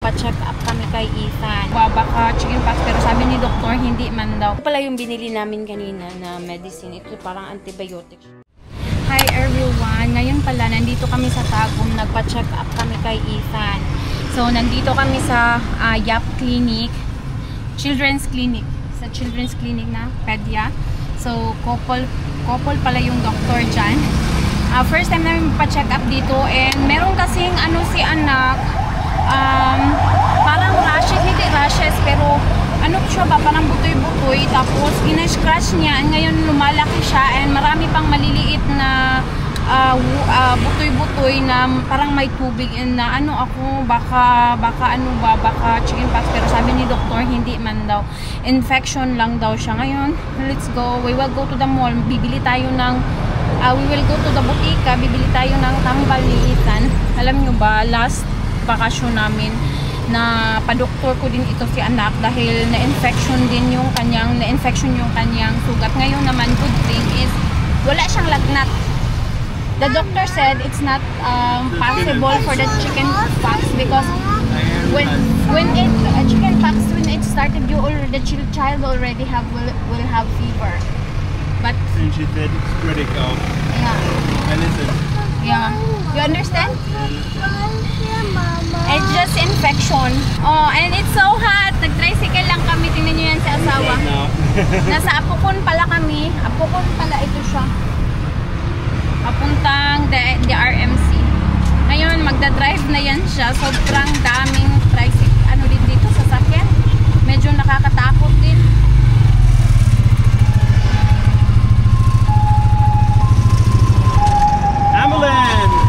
nagpa-check up kami kay Ethan. Baka chickenpox, pero sabi ni doktor hindi man daw. Ito pala yung binili namin kanina na medicine. Ito parang antibiotic. Hi everyone! Ngayon pala, nandito kami sa Tagum. Nagpa-check up kami kay Ethan. So, nandito kami sa YAP Clinic. Children's Clinic. Sa Children's Clinic na, Pedia. So, couple pala yung doktor dyan. First time namin pa-check up dito, and meron kasing ano si anak, parang rashes, hindi rashes, pero ano siya ba, parang butoy-butoy, tapos ina-scratch niya, and ngayon lumalaki siya, and marami pang maliliit na butoy-butoy na parang may tubig, and na ano ako, baka chickenpox, pero sabi ni doktor hindi man daw, infection lang daw siya. Ngayon, let's go, we will go to the mall, bibili tayo ng we will go to the butika, bibili tayo ng tambal ni Ethan. Alam nyo ba, last bakasyon namin, na pa-doktor ko din ito si anak dahil na-infection yung kanyang sugat. Ngayon naman, good thing is, wala siyang lagnat. The doctor said it's not possible for the chicken pox because when it started, the child already will have fever. But and she said it's critical. Yeah. And listen. Yeah. You understand? It's just infection. Oh, and it's so hot. Nag-tricycle lang kami. Tingnan nyo yan sa asawa. Nasa Apokon pala kami. Apokon pala ito siya. Papuntang the RMC. Ngayon, magda-drive na yan siya. Sobrang daming tricycle. Ano din dito sa sakyan. Medyo nakakatakot din. Ambulance!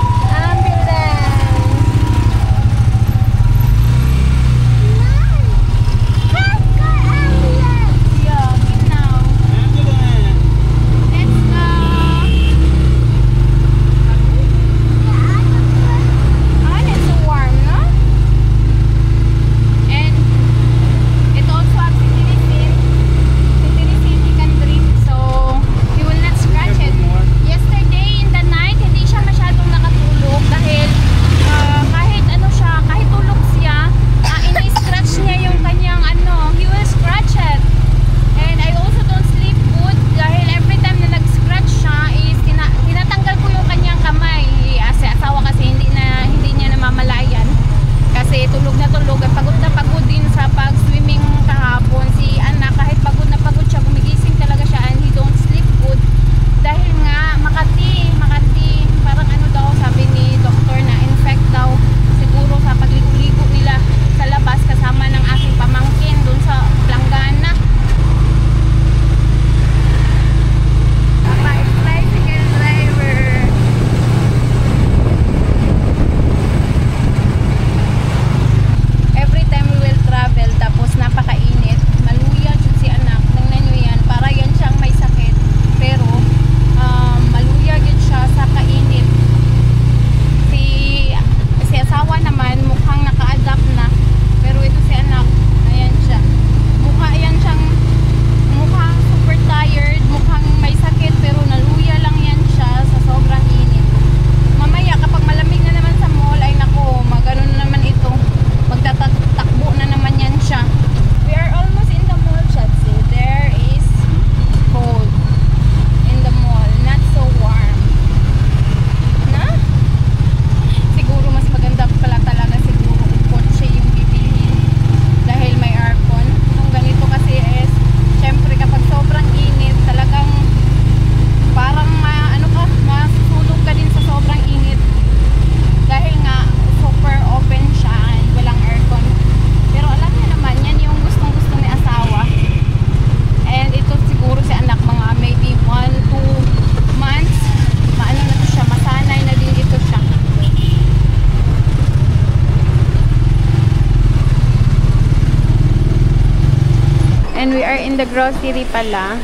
And we are in the grocery pala.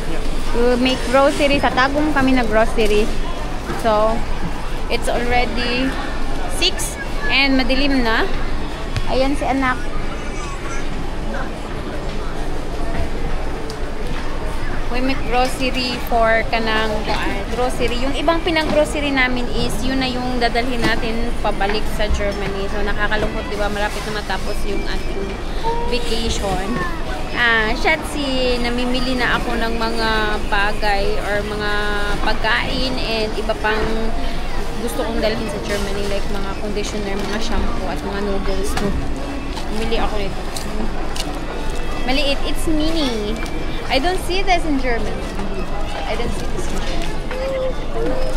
We make grocery. Sa Tagum kami na grocery. So, it's already 6 and madilim na. Ayan si anak. we make grocery for kanang grocery. Yung ibang pinag-grocery namin is yun na yung dadalhin natin pabalik sa Germany. So nakakalungkot, di ba? Malapit na matapos yung ating vacation. Shatsi, namimili na ako ng mga bagay or mga pagkain and iba pang gusto kong dalhin sa Germany, like mga conditioner, mga shampoo at mga noodles. Bumili ako nito. Maliit. It's mini. I don't see this in Germany.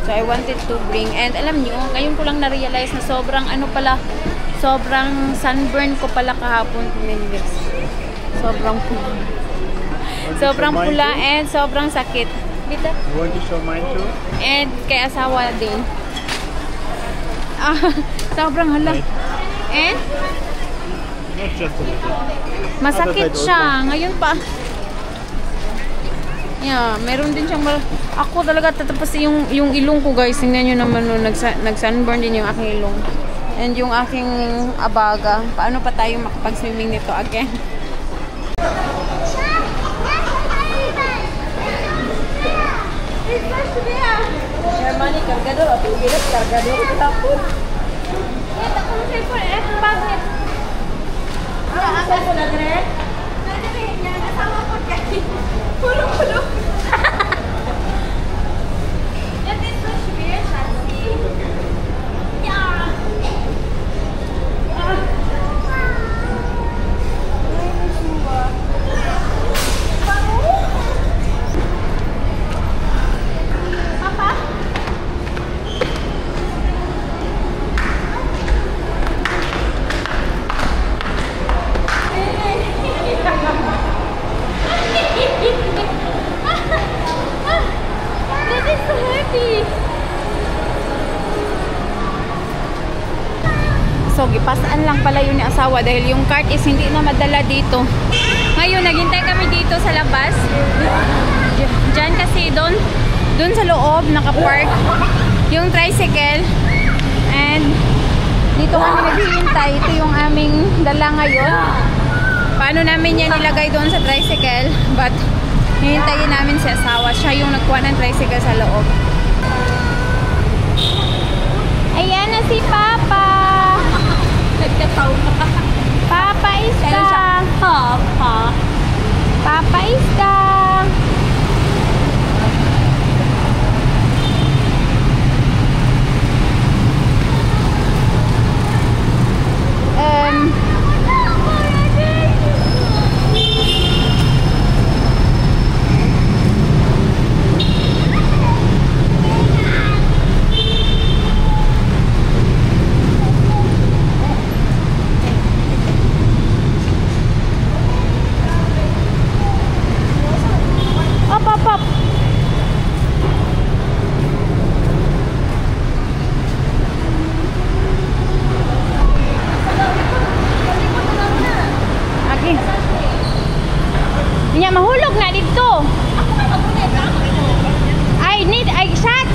So I wanted to bring, and alam niyo, ngayon ko lang na-realize na sobrang sobrang sunburn ko pala kahapon. Sobrang pula. Sobrang pula and sobrang sakit. Dito. You want to show mine too? And kay asawa din. Sobrang hala. And Not just a little. masakit siya. Ngayon pa. Yeah, meron din siyang ako talaga tatapos yung ilong ko, guys. Tingnan niyo naman no, nag-sunburn din yung aking ilong. And yung aking abaga. Paano pa tayo makapag-swimming nito again? Germany, kargador. At ulit, kargador. Tapos. Ito kung cellphone. Bakit? Ang cellphone na dire? Na dire. Yan, kasama ko kayo. Pulong-pulong. That is so schwer, Schatzi. Ja. Papa? That is so happy. So, gipasaan lang pala yun ni asawa dahil yung cart is hindi na madala dito. Ngayon, naghintay kami dito sa labas. Diyan kasi doon sa loob nakapark yung tricycle. And dito kami naghihintay. Ito yung aming dala ngayon. Paano namin yan nilagay doon sa tricycle? But hihintayin namin si asawa. Siya yung nagkuha ng tricycle sa loob. Ayan na si Papa. Nagkataw na. Papa is da. Papa. Papa is da. Mahulog na dito. I shot.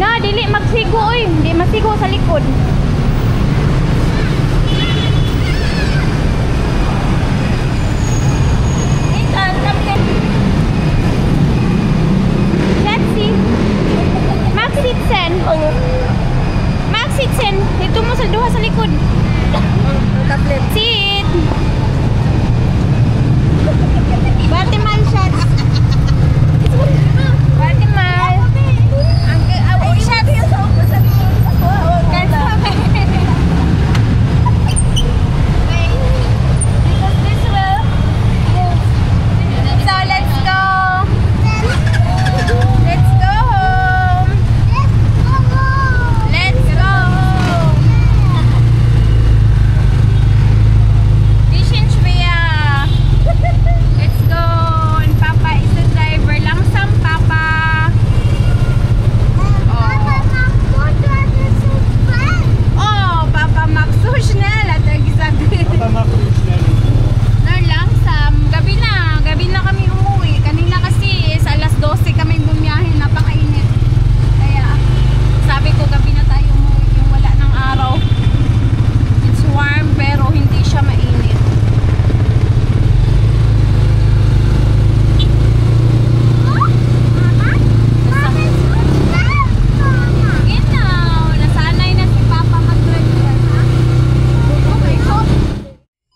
No, dili magsigo oy, di masigo sa likod. Maxitsen. Dito mo sa duha sa likod. Sit. Guatemala shot. Guatemala. Ang shot.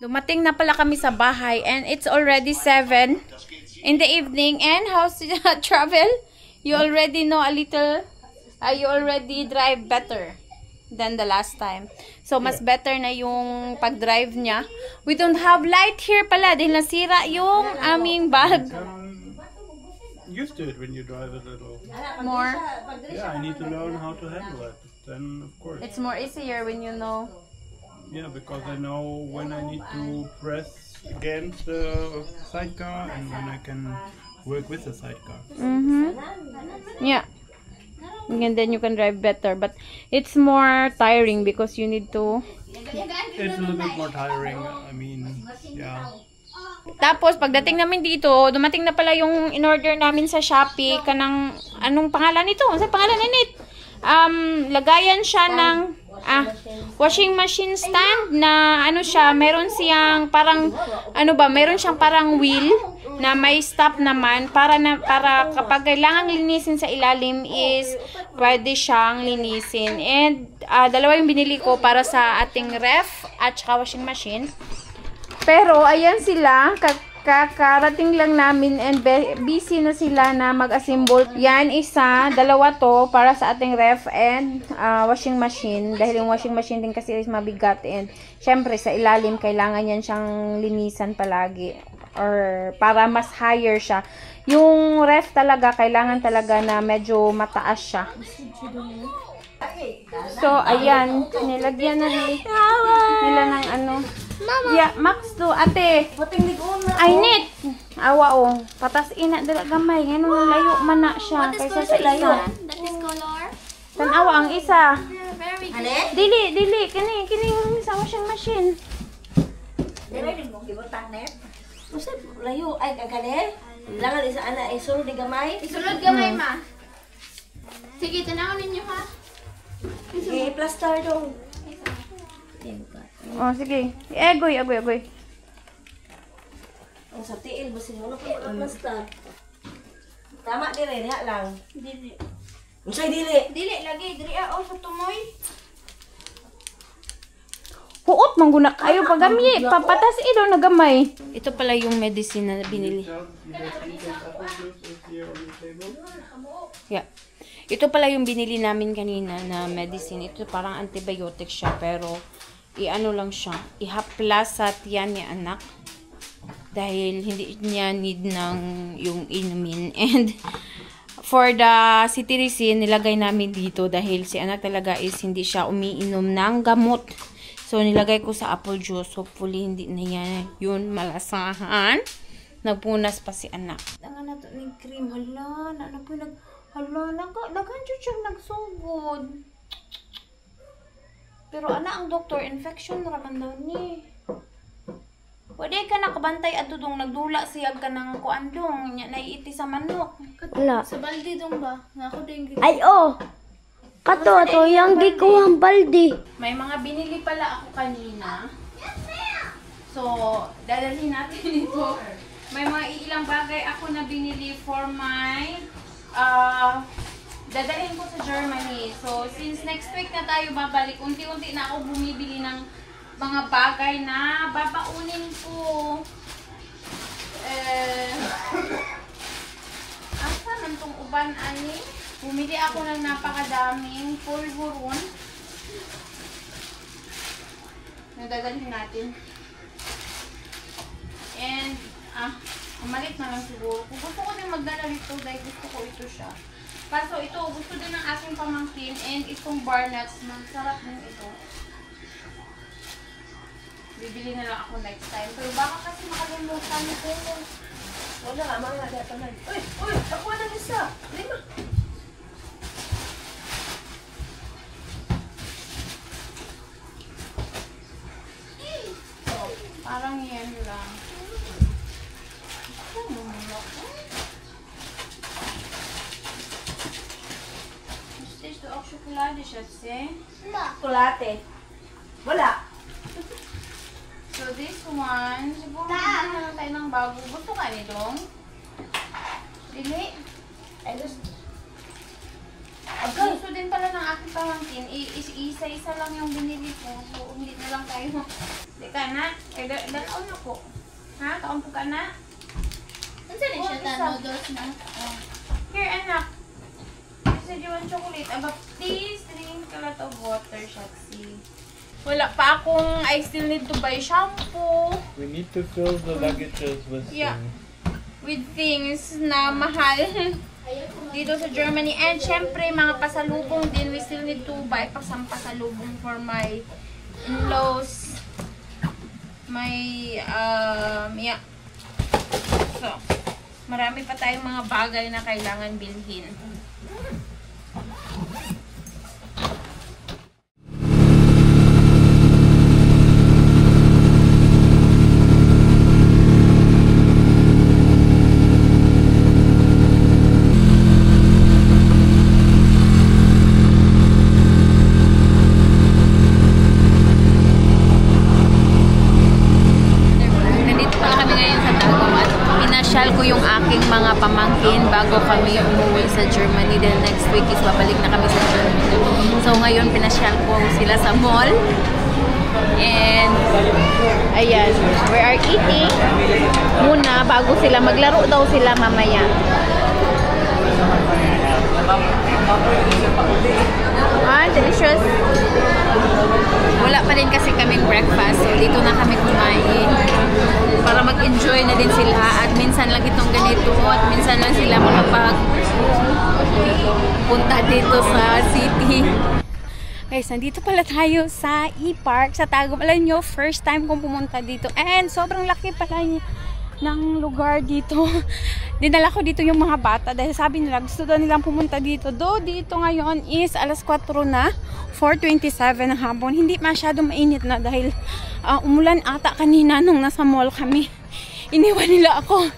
Dumating na pala kami sa bahay and it's already 7 in the evening. And how's the travel? You already know a little, you already drive better than the last time. So, mas better na yung pag-drive niya. We don't have light here pala dahil nasira yung aming bag. Used to it when you drive a little. More. Yeah, I need to learn how to handle it. Then, of course. It's more easier when you know. Yeah, because I know when I need to press against the sidecar and when I can work with the sidecar. Yeah. And then you can drive better. But it's more tiring because you need to... It's a little bit more tiring. I mean, yeah. Tapos, pagdating namin dito, dumating na pala yung in-order namin sa Shopee. Kanang, anong pangalan nito? Ano pangalan nito? Lagayan siya ng washing machine stand na ano siya, meron siyang parang meron siyang parang wheel na may stop naman para kapag kailangang linisin sa ilalim is pwede siyang linisin. And dalawa yung binili ko para sa ating ref at saka washing machine. Pero ayan sila, kakarating lang namin and busy na sila na mag-assemble. Yan, isa, dalawa to para sa ating ref and washing machine. Dahil yung washing machine din kasi is mabigat and syempre sa ilalim kailangan yan siyang linisan palagi or para mas higher siya. Yung ref talaga, kailangan talaga na medyo mataas siya. So, ayan, nilagyan na nila ng ano. Yeah, Max to, ate. Ay, net. Awa, oh. Patas ina, dala gamay. Ngayon, layo man na siya. Kaysa sa isa. That is color. Tanawa ang isa. Very good. Dili. Kini sa washing machine. Dili mo gibutang net. Usay layo ay kagale. Langan isa ana isulod ni gamay. Isulod gamay ma. Sige, tanaw ninyo ha. Eh plaster dong. Oh, sige. Agoy. Ang sa tiil ba sino pa plaster. Tama dire diha lang. Dili. Unsay dili? Dili lagi diri sa tumoy. Huot mangguna kayo pagami. Papatas ilo na gamay. Ito pala yung medicine na binili. Yeah. Ito pala yung binili namin kanina na medicine. Ito parang antibiotic siya pero i-ano lang siya. Ihaplas sa tiyan ni anak. Dahil hindi niya need ng yung inumin. And for the cetirizine, nilagay namin dito dahil si anak talaga is hindi siya umiinom ng gamot. So, nilagay ko sa apple juice. Hopefully, hindi na yan yun malasahan. Nagpunas pa si anak. Ang na to ng cream. Hala, naghancho siyang nagsugod. Pero ang doktor, infection raman daw ni. Pwede ka nakabantay at dudong nagdula siyag ka ng kuandong. Naiiti sa manok. Wala. Sa balde dong ba? Nga ako din gito. Ay, oh. Kato, ito yung gikuhang baldi. May mga binili pala ako kanina. So, dadalhin natin ito. May mga ilang bagay ako na binili for my dadalhin ko sa Germany. So, since next week na tayo babalik, unti-unti na ako bumibili ng mga bagay na babaunin ko. Asa man tong uban ani? Bumili ako ng napakadaming pulburon. Nadadalhin natin. And, malit na lang siguro. Kung gusto ko din magdala rito dahil gusto ko ito siya. Kaso ito, gusto din ng aking pamangkin and itong bar nuts. Masarap din ito. Bibili na lang ako next time. Pero baka kasi makalimutan ko. Wala ka mga data man. Uy, ako na isa. Lima. Parang yan lang. Ist du auch Schokolade, Schatze? Kulate. Wala. So this one, siguro bibili na lang tayo ng bago. Gusto ka nitong? Dili? Ay gusto. Gusto din pala ng aking pamangkin. Isa-isa lang yung binili ko. So, hindi na lang tayo Di ka na? Kaya dalaon ako. Ha? Kaon po ka na? Unsa ni siya ta noodles na? Here, anak. You said you want chocolate. Aba, please drink a lot of water, Shatsi. Wala pa akong, I still need to buy shampoo. We need to fill the luggages with Yeah. things. With things na mahal dito sa Germany. And syempre, mga pasalubong din. We still need to buy pa some pasalubong for my in-laws. My, yeah. So, marami pa tayong mga bagay na kailangan bilhin. Mga pamangkin bago kami umuwi sa Germany. Then next week is babalik na kami sa Germany. So ngayon pinasyal ko sila sa mall. And ayan, we are eating muna bago sila maglaro daw sila mamaya. Delicious. Wala pa rin kasi kaming breakfast. So dito na kami kumain para mag-enjoy na din sila, at minsan lang itong ganito at minsan lang sila makapag-punta dito sa city. Guys, nandito pala tayo sa E-Park sa Tagum. Alam nyo, first time kong pumunta dito and sobrang laki pala ng lugar dito. Dinala ko dito yung mga bata dahil sabi nila gusto daw nilang pumunta dito. Do dito ngayon is alas 4 na, 4:27 ng hapon. Hindi masyado mainit na dahil umulan ata kanina nung nasa mall kami. Iniwan nila ako.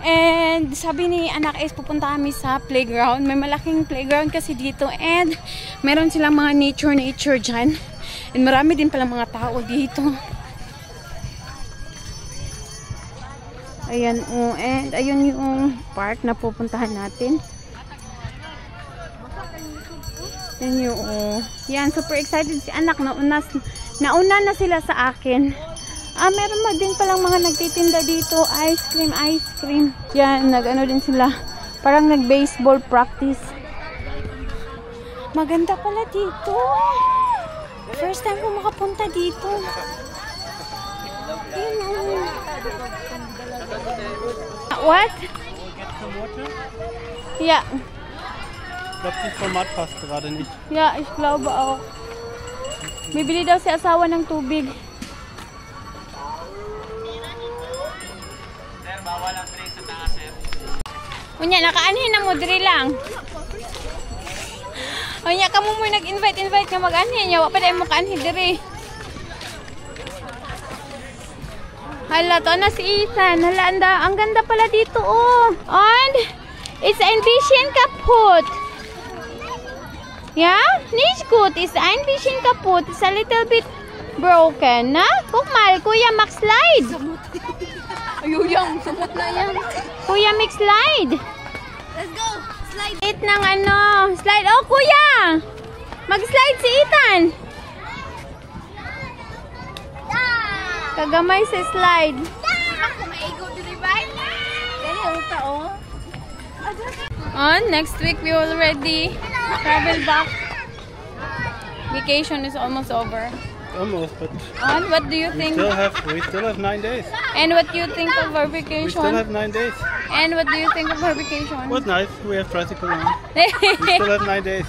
And sabi ni anak is pupunta kami sa playground. May malaking playground kasi dito and meron silang mga nature dyan. And marami din pala mga tao dito. Ayan, and ayun yung park na pupuntahan natin. Yan yung, yan, super excited si anak. Nauna na sila sa akin. Meron din palang mga nagtitinda dito. Ice cream. Yan, nag-ano din sila. Parang nag-baseball practice. Maganda pala dito. First time ko makapunta dito. Yan, What? Get some water? Ja. Ich glaube, das Format passt gerade nicht. Ja, ich glaube auch. Bibili daw si asawa ng tubig. Sir, bawal ang drink sa taas, sir. Unya, nakaanhin na mo, diri lang. Unya, kamo mo nag-invite nga mag-anhin. Yawa pa dahil mo kaanhin diri. Hala, to na si Ethan. Hala, ang ganda pala dito, oh. And it's ein bisschen kaputt. Ja, nicht gut. It's ein bisschen kaputt. It's a little bit broken, na? Guck mal, Kuya, mag slide. Ayuyang, sumot na yan. Kuya, mag slide. Let's go. Slide. Slide ng ano. Slide. Oh, Kuya. Mag-slide si Ethan. Kagamay sa slide. Ako maigo diri ba? Dali uta oh. Next week we already travel back. Vacation is almost over. Almost, but What do you think? we still have 9 days. And what do you think of our We vacation? still have 9 days. And what do you think of our vacation? It was nice. We have tricycle on. We still have 9 days.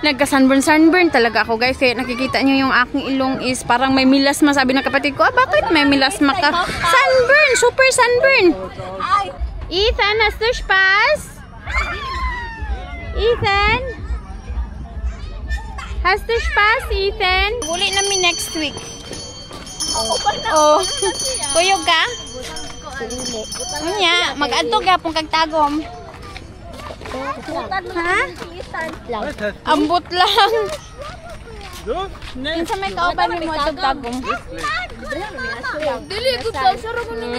Nagka-sunburn talaga ako, guys. Kaya nakikita nyo yung aking ilong is parang may milasma. Sabi ng kapatid ko, bakit may milasma ka? Sunburn! Super sunburn! Ethan, hast du Spaß? Ethan? Hast du Spaß, Ethan? Uli namin next week. Oh. Kuyog ka? Unya, mag-adto gapong kagtagom. Ha? Ambot lang. Minsa may kauban ni mo itong tagong. Dili ko sa saro mo ni.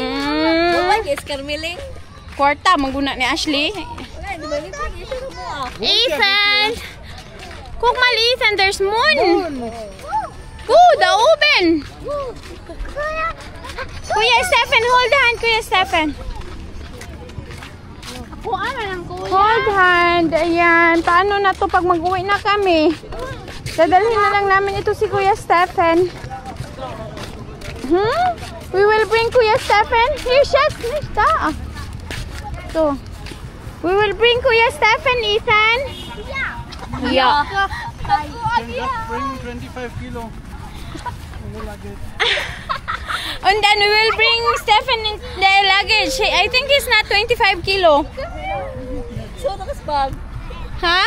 Guys, Carmeling. Kwarta, maguna ni Ashley. Ethan! Guck mal, Ethan, there's moon. Ooh, the oven! Kuya Stephen, hold hand, Kuya Stephen. Ako ano lang kuya. Hold hand. Ayan. Paano na to pag mag-uwi na kami? Dadalhin na lang namin ito si Kuya Stephen. We will bring Kuya Stephen. Here, chef. So, we will bring Kuya Stephen, Ethan. Yeah. Just bring 25 kilo. And then we will bring Stephen in the luggage. I think he's not 25 kilo. So, nakas bag. Ha?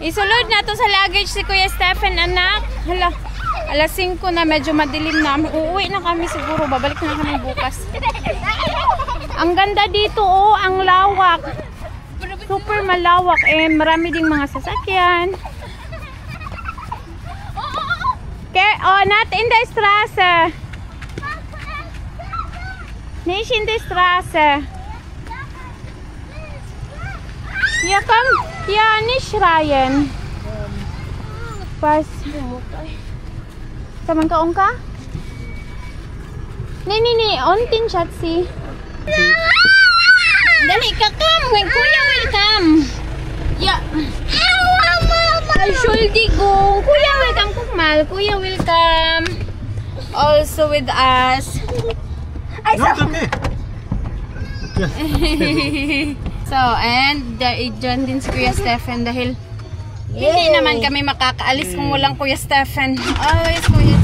Isulod na to sa luggage si Kuya Stephen, anak. Hala, alas 5 na, medyo madilim na. Uuwi na kami siguro, babalik na kami bukas. Ang ganda dito, oh, ang lawak. Super malawak, eh, marami ding mga sasakyan. Okay, oh, not in the Straße. Nicht in the Straße. Ja, komm. Ja, nicht schreien. Was? Taman ka, Ongka? Nee, untin, Schatzi. Dali ka, come. Kuya will come. Ja. Entschuldigung. Kuya will come. Guck mal. Kuya will come. Also with us. No, it's okay. So, and dyan din si Kuya Stephen dahil hindi naman kami makakaalis kung walang Kuya Stephen. Always Kuya